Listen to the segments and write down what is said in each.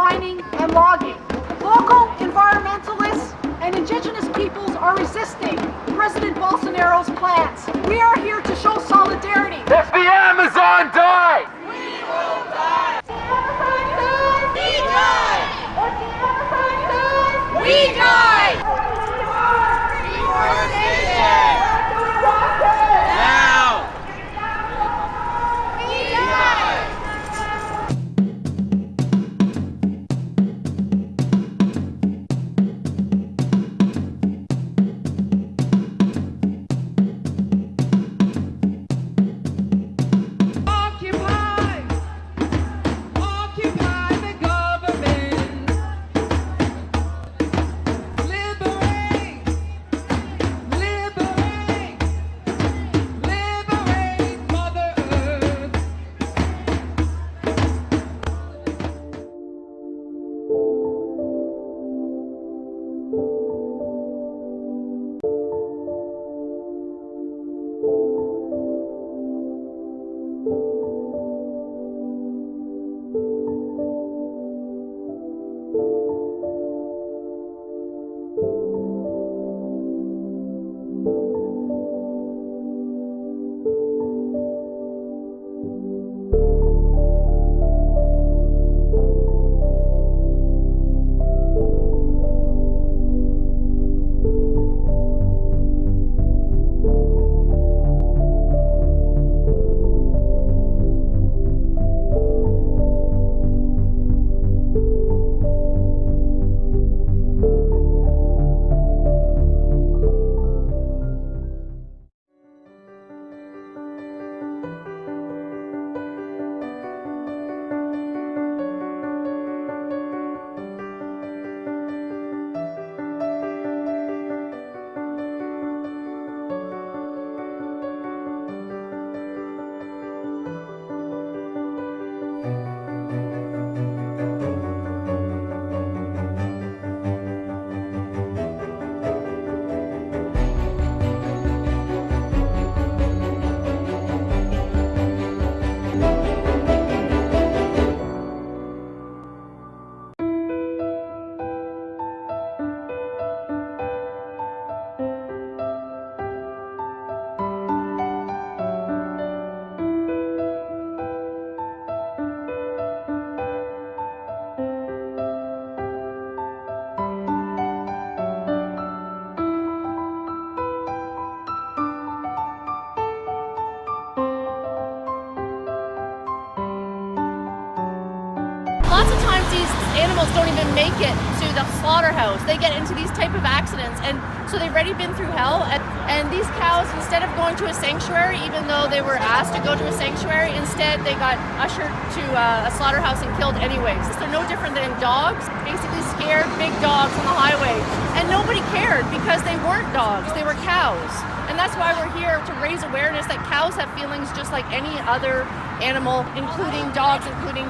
mining, and logging. Local environmentalists and indigenous peoples are resisting President Bolsonaro's plans. We are here to show solidarity. If the Amazon dies, we will die. We die. We die. Deforestation. Now. We die. Lots of times these animals don't even make it to the slaughterhouse. They get into these type of accidents, and so they've already been through hell. And these cows, instead of going to a sanctuary, even though they were asked to go to a sanctuary, instead they got ushered to a slaughterhouse and killed anyways. They're no different than dogs, basically scared big dogs on the highway. And nobody cared because they weren't dogs, they were cows. And that's why we're here, to raise awareness that cows have feelings just like any other animal, including dogs, including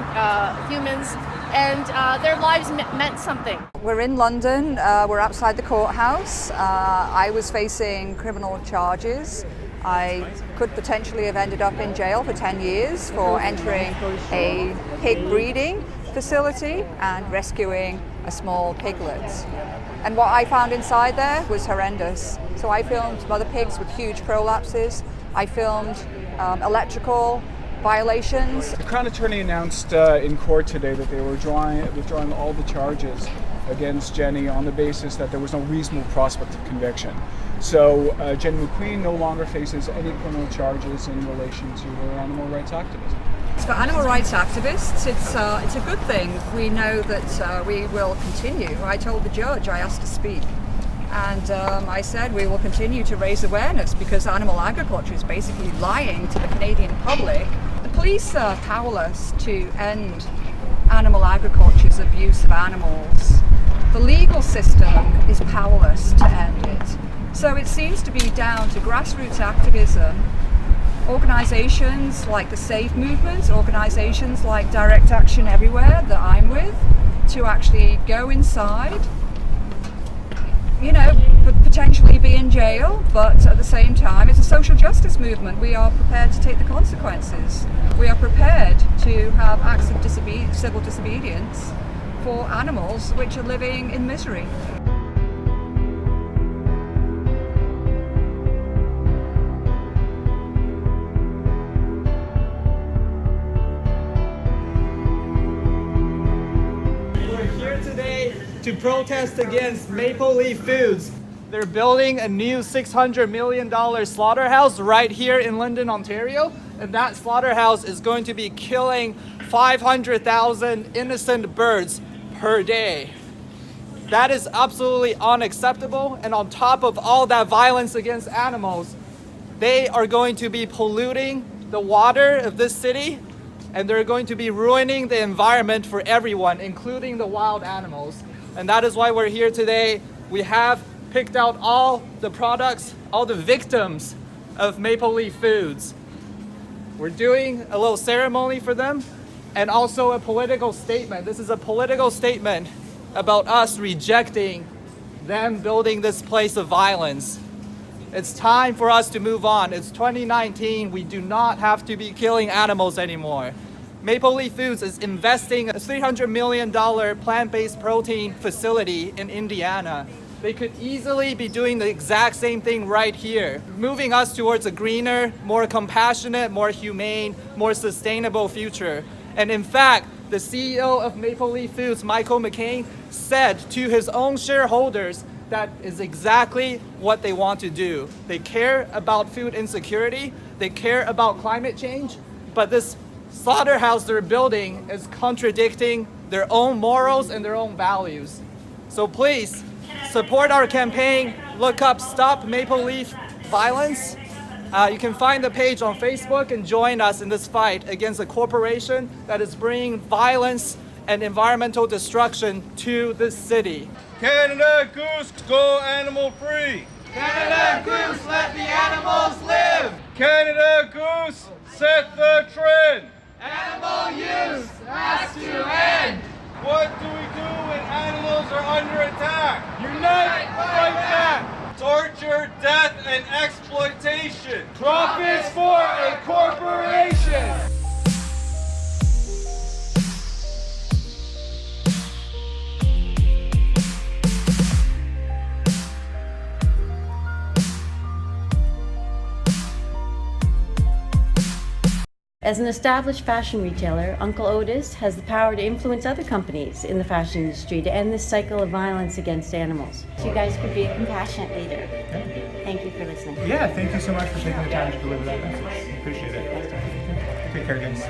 humans, and their lives meant something. We're in London, we're outside the courthouse. I was facing criminal charges. I could potentially have ended up in jail for 10 years for entering a pig breeding facility and rescuing a small piglet. And what I found inside there was horrendous. So I filmed mother pigs with huge prolapses. I filmed electrical violations. The Crown Attorney announced in court today that they were withdrawing all the charges against Jenny on the basis that there was no reasonable prospect of conviction. So Jenny McQueen no longer faces any criminal charges in relation to her animal rights activism. For animal rights activists, it's a good thing. We know that we will continue. I told the judge I asked to speak, and I said we will continue to raise awareness because animal agriculture is basically lying to the Canadian public. The police are powerless to end animal agriculture's abuse of animals. The legal system is powerless to end it. So it seems to be down to grassroots activism, organizations like the SAFE movement, organizations like Direct Action Everywhere that I'm with, to actually go inside, you know, potentially be in jail, but at the same time it's a social justice movement. We are prepared to take the consequences. We are prepared to have acts of civil disobedience for animals which are living in misery. We're here today to protest against Maple Leaf Foods. They're building a new $600 million slaughterhouse right here in London, Ontario, and that slaughterhouse is going to be killing 500,000 innocent birds per day. That is absolutely unacceptable, and on top of all that violence against animals, they are going to be polluting the water of this city, and they're going to be ruining the environment for everyone, including the wild animals. And that is why we're here today. We have picked out all the products, all the victims of Maple Leaf Foods. We're doing a little ceremony for them and also a political statement. This is a political statement about us rejecting them building this place of violence. It's time for us to move on. It's 2019. We do not have to be killing animals anymore. Maple Leaf Foods is investing a $300 million plant-based protein facility in Indiana. They could easily be doing the exact same thing right here, moving us towards a greener, more compassionate, more humane, more sustainable future. And in fact, the CEO of Maple Leaf Foods, Michael McCain, said to his own shareholders that is exactly what they want to do. They care about food insecurity, they care about climate change, but this slaughterhouse they're building is contradicting their own morals and their own values. So please, support our campaign. Look up Stop Maple Leaf Violence. You can find the page on Facebook and join us in this fight against a corporation that is bringing violence and environmental destruction to this city. Canada Goose, go animal free. Canada Goose, let the animals live. Canada Goose, set the trend. Animal use has to end. What do we do when animals are under attack? Unite, fight back. Torture, death, and exploitation. Profits for a corporation. As an established fashion retailer, Uncle Otis has the power to influence other companies in the fashion industry to end this cycle of violence against animals. So you guys could be a compassionate leader. Thank you for listening. Yeah, thank you so much for taking the time to deliver that message. Appreciate it. Take care, guys.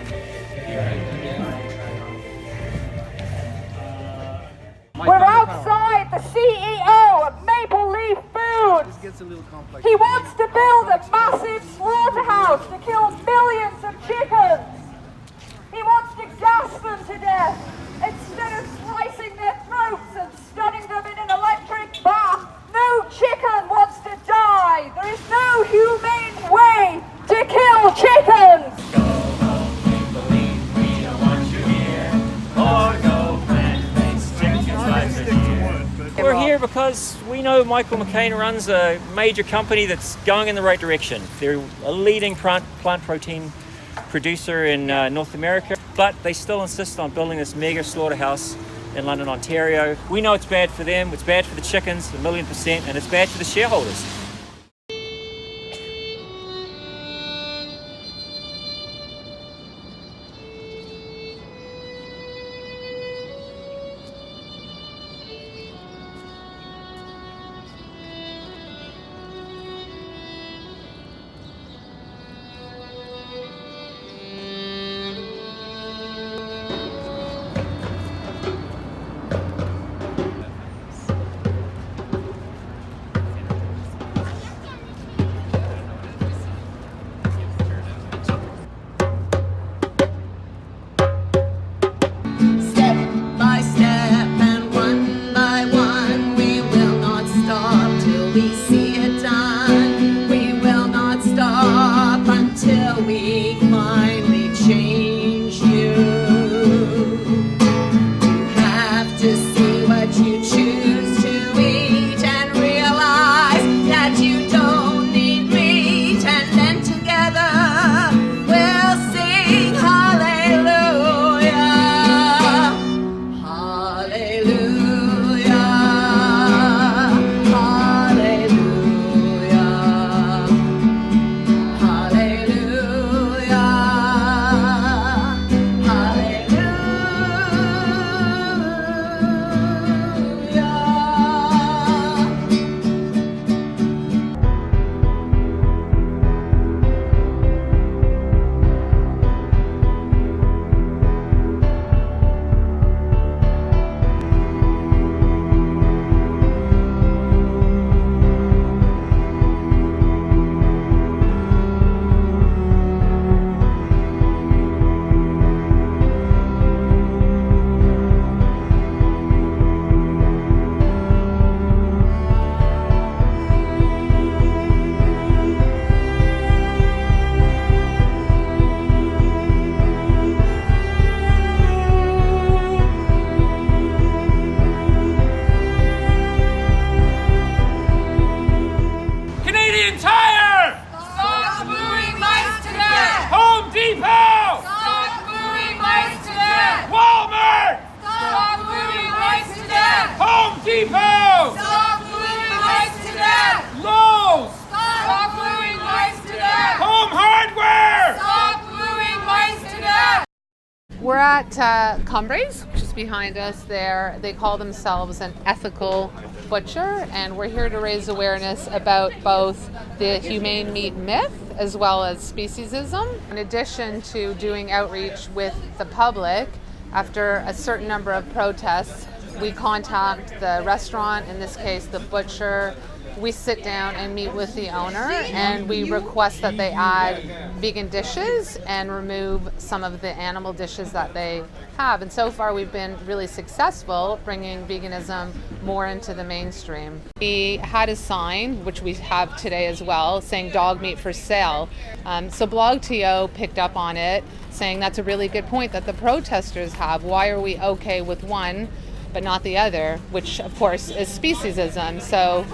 We're outside the CEO of Maple Leaf Foods. He wants to build a massive slaughterhouse to kill millions of chickens. He wants to gas them to death instead of slicing their throats and stunning them in an electric bath. No chicken wants to die. There is no humane way to kill chickens. We're here because we know Michael McCain runs a major company that's going in the right direction. They're a leading plant protein producer in North America, but they still insist on building this mega slaughterhouse in London, Ontario. We know it's bad for them, it's bad for the chickens, 1,000,000%, and it's bad for the shareholders. Canadian Tire! Stop gluing mice to death! Home Depot! Stop gluing mice to death! Walmart! Stop gluing mice to death! Home Depot! Stop gluing mice to death! Lowe's! Stop gluing mice to death! Home Hardware! Stop gluing mice to death! We're at Cumbres, which is behind us there. They call themselves an ethical butcher, and we're here to raise awareness about both the humane meat myth as well as speciesism. In addition to doing outreach with the public, after a certain number of protests, we contact the restaurant, in this case the butcher. We sit down and meet with the owner, and we request that they add vegan dishes and remove some of the animal dishes that they have. And so far we've been really successful bringing veganism more into the mainstream. We had a sign, which we have today as well, saying dog meat for sale. So BlogTO picked up on it, saying that's a really good point that the protesters have. Why are we okay with one but not the other, which of course is speciesism. So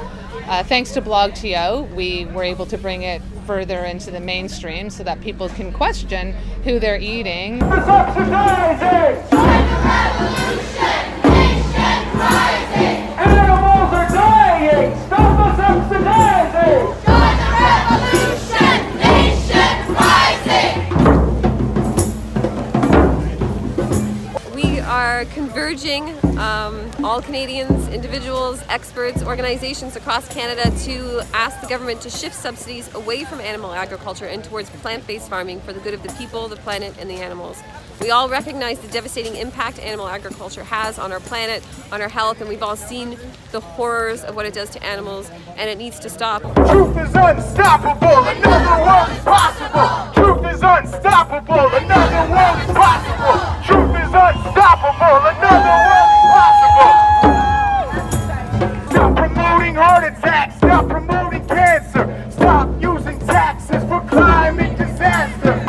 thanks to BlogTO, we were able to bring it further into the mainstream so that people can question who they're eating. Subsidizing! Join the revolution! Nation rising! Animals are dying! Stop the subsidizing! Join the revolution! Nation rising! We are converging, all Canadians, individuals, experts, organizations across Canada to ask the government to shift subsidies away from animal agriculture and towards plant-based farming for the good of the people, the planet, and the animals. We all recognize the devastating impact animal agriculture has on our planet, on our health, and we've all seen the horrors of what it does to animals, and it needs to stop. Truth is unstoppable, another world is possible. Truth is unstoppable, another world is possible. Truth is unstoppable, another world is possible. Stop promoting heart attacks, stop promoting cancer, stop using taxes for climate disaster.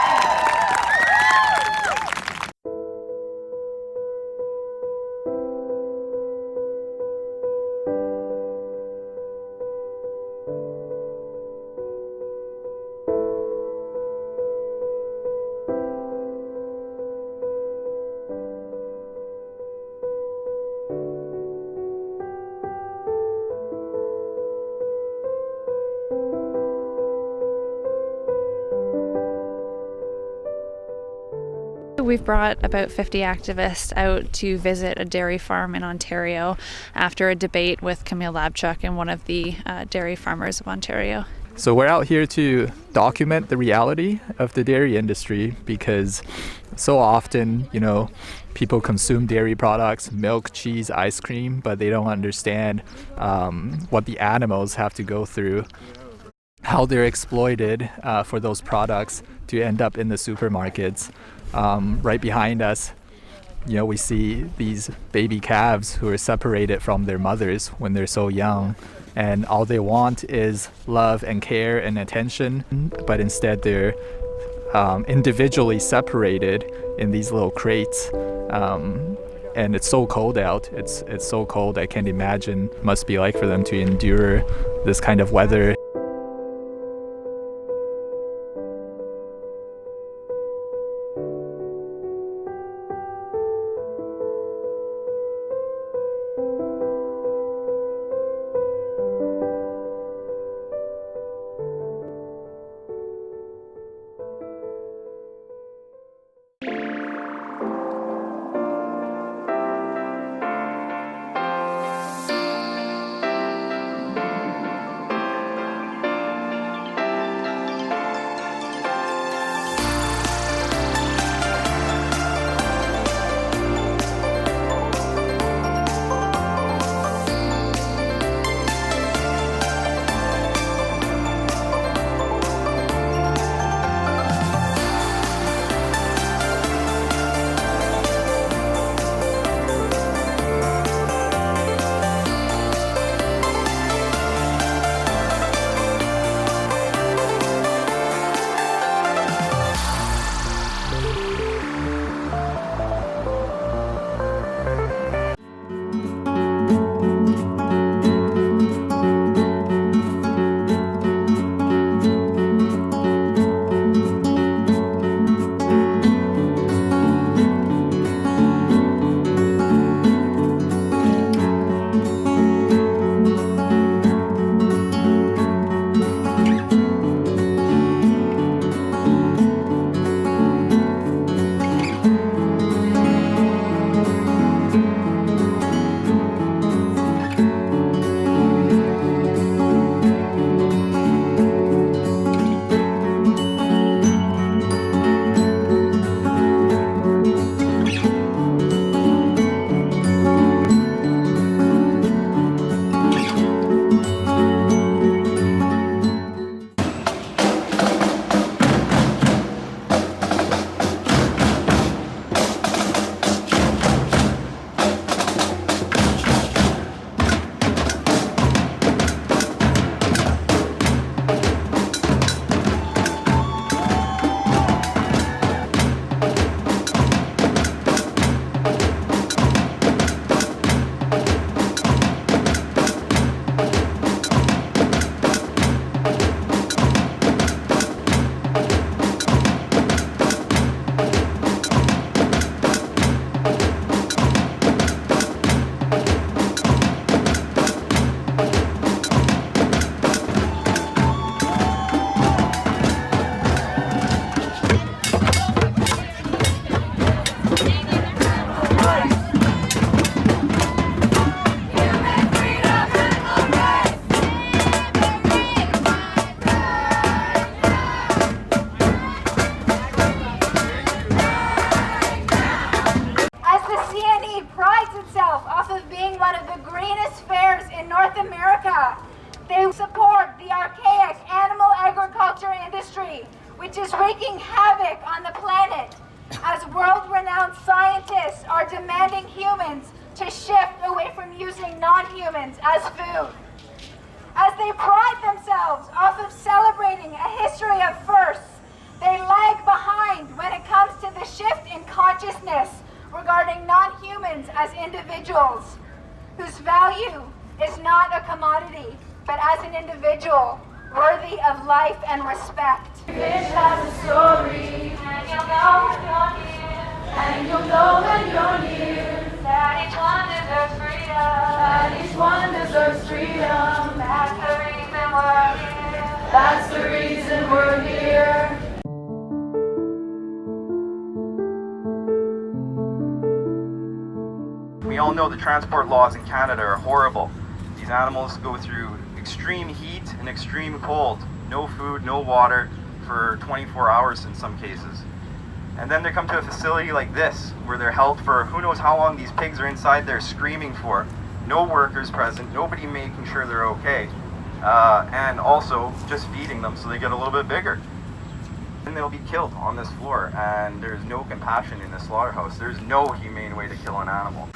We've brought about 50 activists out to visit a dairy farm in Ontario after a debate with Camille Labchuk and one of the dairy farmers of Ontario. So we're out here to document the reality of the dairy industry because so often, people consume dairy products, milk, cheese, ice cream, but they don't understand what the animals have to go through, how they're exploited for those products to end up in the supermarkets. Right behind us, we see these baby calves who are separated from their mothers when they're so young, and all they want is love and care and attention, but instead they're individually separated in these little crates. And it's so cold out. It's so cold. I can't imagine what it must be like for them to endure this kind of weather. support the archaic animal agriculture industry, which is wreaking havoc on the planet, as world-renowned scientists are demanding humans to shift away from using non-humans as food. As they pride themselves off of celebrating a history of firsts, they lag behind when it comes to the shift in consciousness regarding non-humans as individuals, whose value is not a commodity, but as an individual worthy of life and respect. Fish has a story, and you'll know when you're here, and you'll know when you're near, that each one deserves freedom, that each one deserves freedom. That's the reason we're here, that's the reason we're here. We all know the transport laws in Canada are horrible. These animals go through extreme heat and extreme cold. No food, no water for 24 hours in some cases. And then they come to a facility like this, where they're held for who knows how long. These pigs are inside there screaming for. No workers present, nobody making sure they're okay. And also just feeding them so they get a little bit bigger. And they'll be killed on this floor, and there's no compassion in the slaughterhouse. There's no humane way to kill an animal.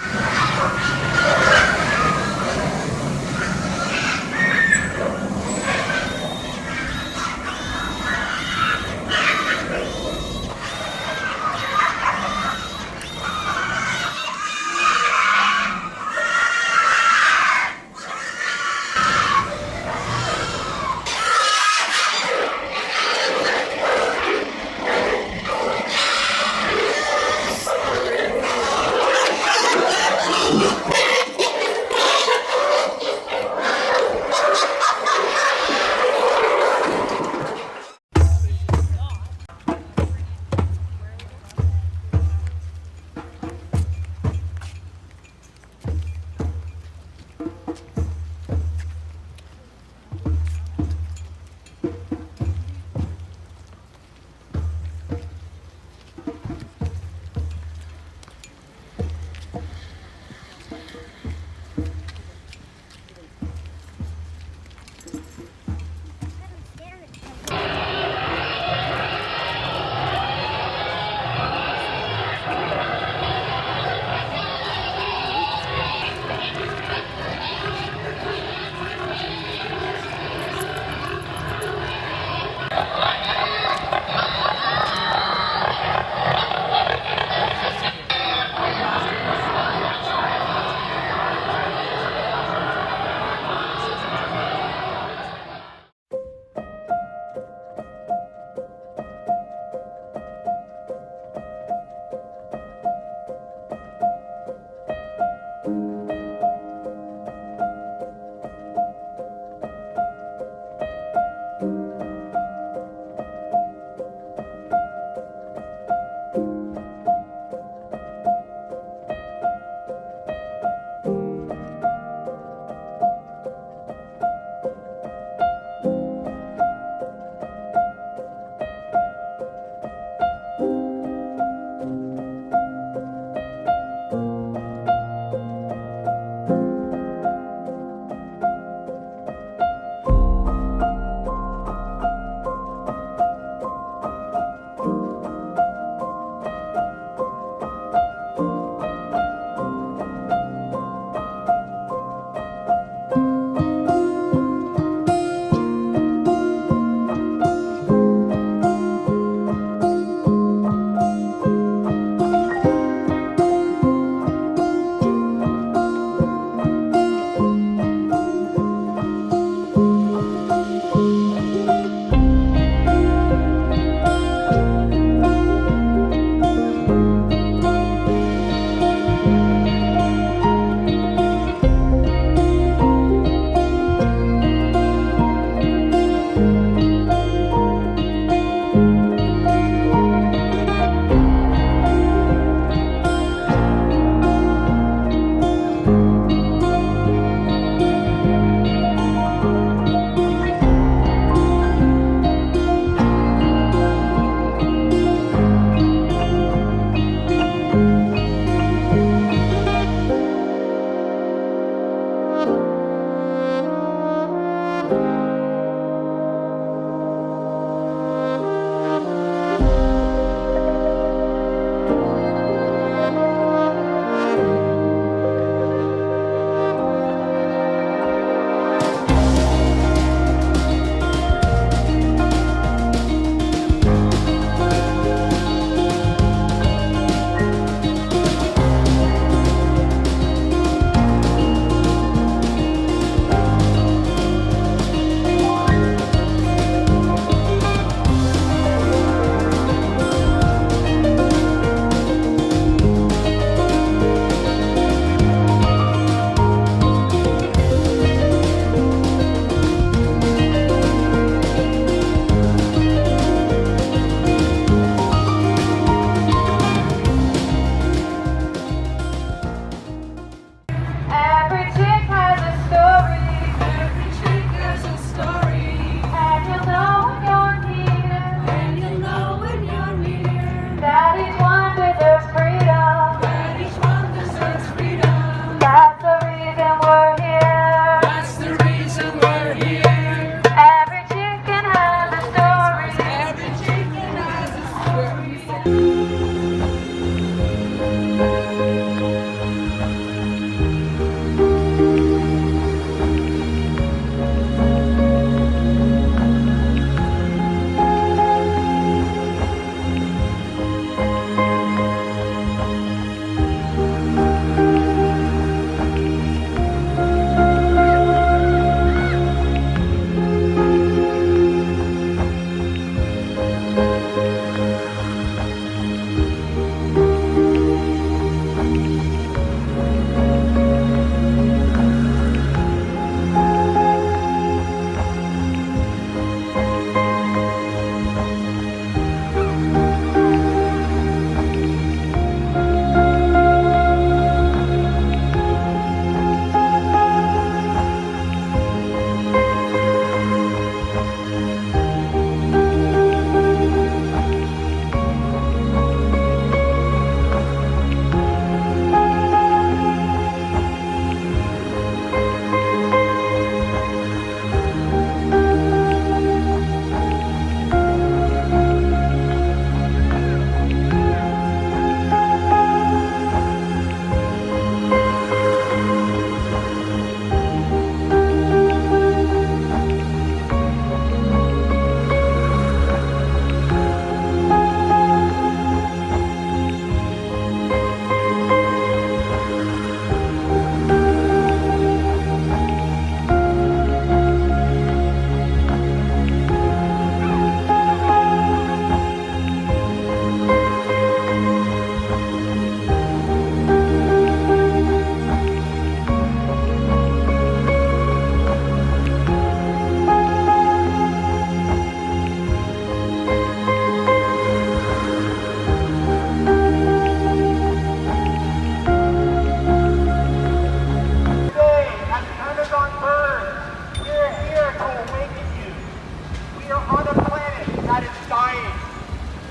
We are on a planet that is dying,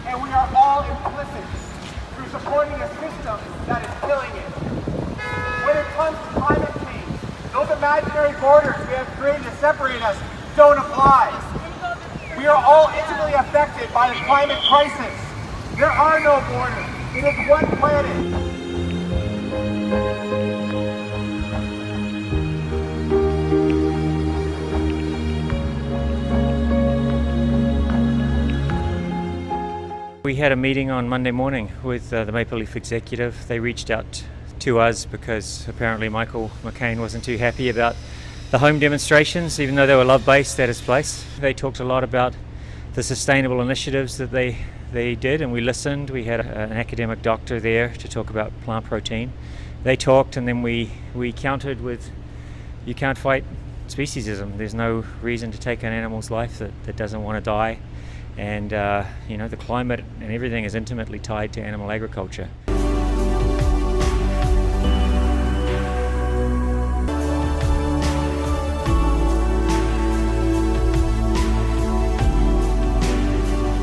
and we are all implicit through supporting a system that is killing it. When it comes to climate change, those imaginary borders we have created to separate us don't apply. We are all intimately affected by the climate crisis. There are no borders. It is one planet. We had a meeting on Monday morning with the Maple Leaf executive. They reached out to us because apparently Michael McCain wasn't too happy about the home demonstrations, even though they were love-based at his place. They talked a lot about the sustainable initiatives that they did, and we listened. We had an academic doctor there to talk about plant protein. They talked, and then we countered with, you can't fight speciesism. There's no reason to take an animal's life that doesn't want to die. And you know, the climate and everything is intimately tied to animal agriculture.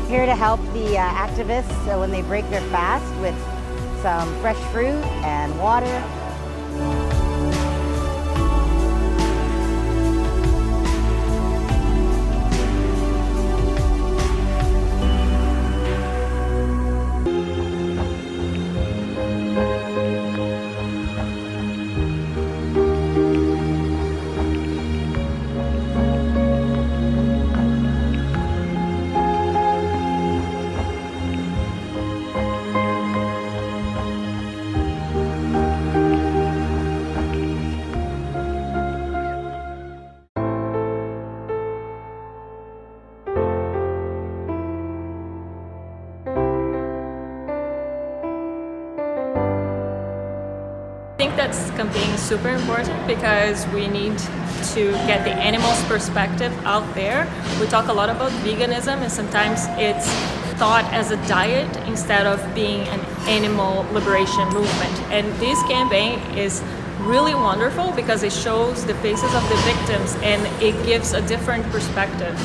Here to help the activists when they break their fast with some fresh fruit and water. I think that campaign is super important because we need to get the animal's perspective out there. We talk a lot about veganism, and sometimes it's thought as a diet instead of being an animal liberation movement. And this campaign is really wonderful because it shows the faces of the victims and it gives a different perspective.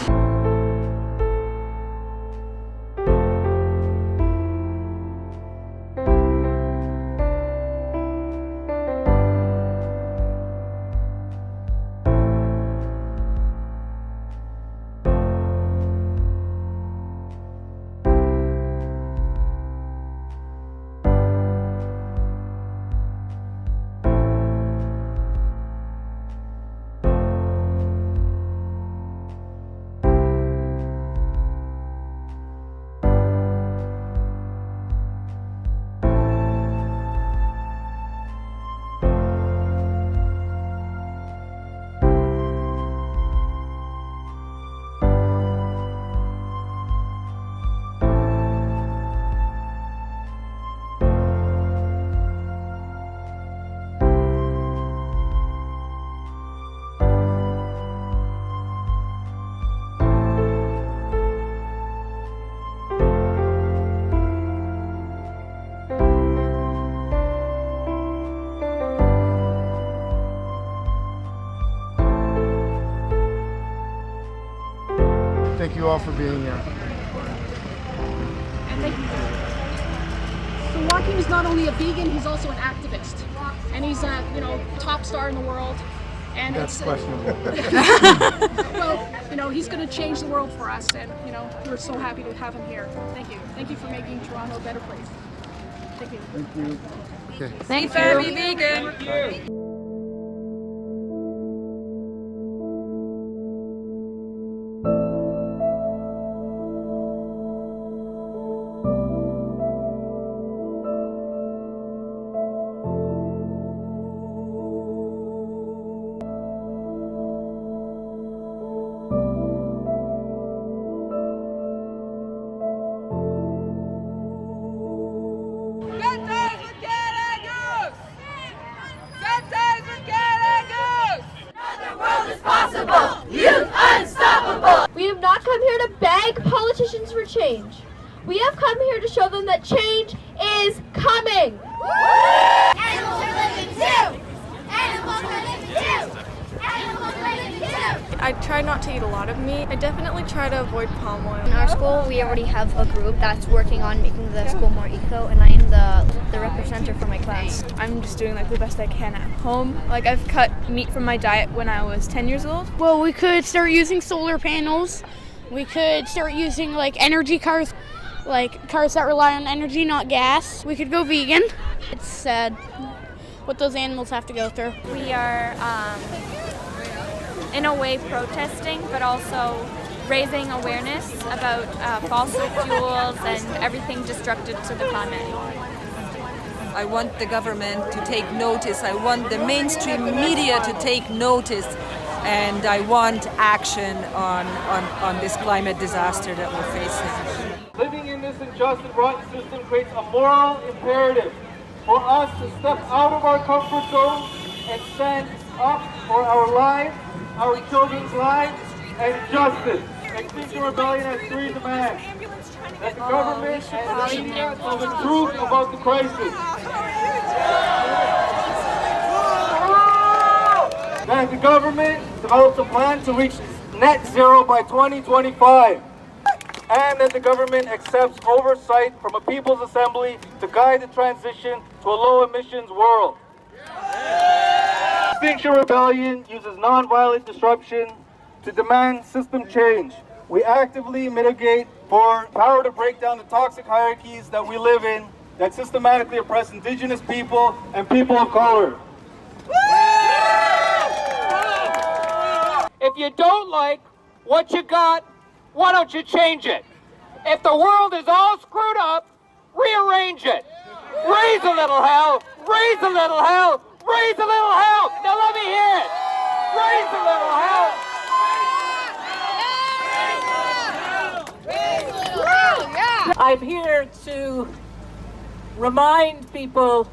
Thank you all for being here. And thank you. So Joaquin is not only a vegan, he's also an activist. And he's a, top star in the world. And That's it's questionable. Well, he's going to change the world for us, and we're so happy to have him here. Thank you. Thank you for making Toronto a better place. Thank you. Thank you. Okay. Thanks for being vegan. Thank you. We have not come here to beg politicians for change. We have come here to show them that change is coming. Animals are living too! Animals are living too! Animals are living too! I try not to eat a lot of meat. I definitely try to avoid palm oil. In our school, we already have a group that's working on making the school more eco, and I am the representative for my class. I'm just doing like the best I can at home. Like I've cut meat from my diet when I was 10 years old. Well, we could start using solar panels. We could start using like energy cars, like cars that rely on energy, not gas. We could go vegan. It's sad what those animals have to go through. We are, in a way, protesting, but also raising awareness about fossil fuels and everything destructive to the planet. I want the government to take notice. I want the mainstream media to take notice. And I want action on this climate disaster that we're facing. Living in this unjust and rotten system creates a moral imperative for us to step out of our comfort zone and stand up for our lives, our children's lives, and justice. Extinction Rebellion has three demands: that the government and the media tell the truth about the crisis, that the government develops a plan to reach net zero by 2025, and that the government accepts oversight from a People's Assembly to guide the transition to a low-emissions world. Extinction Rebellion uses non-violent disruption to demand system change. We actively mitigate for power to break down the toxic hierarchies that we live in that systematically oppress Indigenous people and people of color. If you don't like what you got, why don't you change it? If the world is all screwed up, rearrange it. Raise a little hell, raise a little hell, raise a little hell. Now let me hear it. Raise a little hell. I'm here to remind people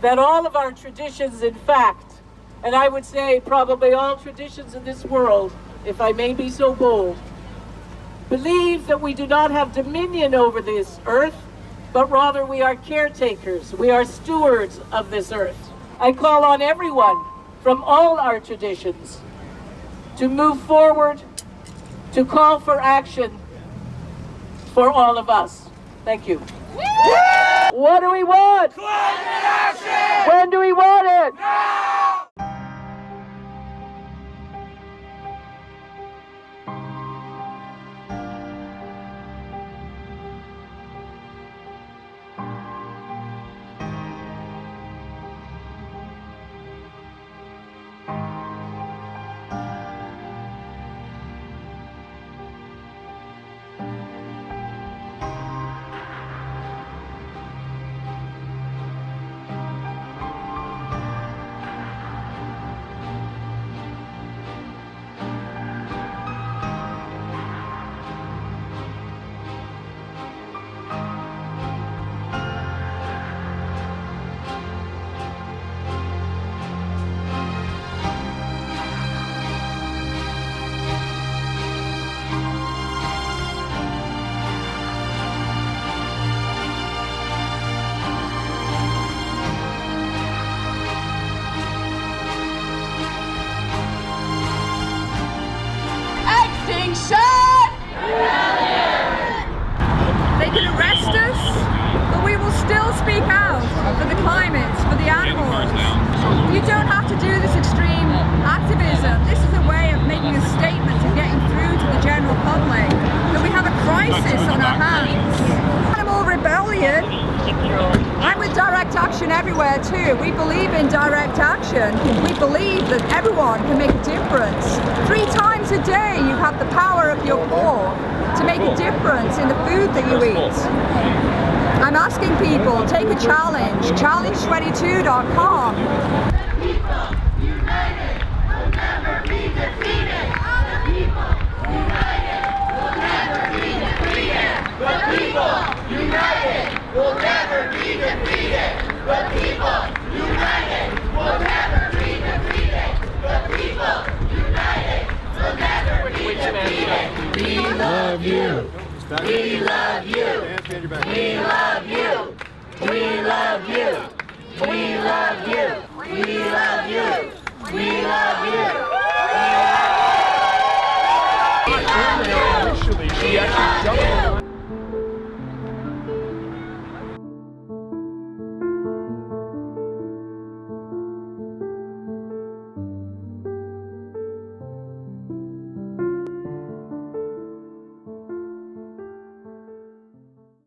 that all of our traditions, in fact, and I would say probably all traditions in this world, if I may be so bold, believe that we do not have dominion over this earth, but rather we are caretakers, we are stewards of this earth. I call on everyone from all our traditions to move forward, to call for action for all of us. Thank you. What do we want? Climate action! When do we want it? Now! They can arrest us, but we will still speak out for the climate, for the animals. You don't have to do this extreme activism. This is a way of making a statement and getting through to the general public that we have a crisis on our hands. Animal rebellion. I'm with Direct Action Everywhere too. We believe in direct action. We believe that everyone can make a difference. 3 times a day you have the power of your core to make a difference in the food that you eat. I'm asking people, take a challenge, challenge22.com. People united will never be defeated. The people united will never be defeated. The people united will never be defeated. The people united will never be defeated. The people united will never be defeated. We love you. We love you. We love you. We love you. We love you. We love you. We love you. We love you. Amen.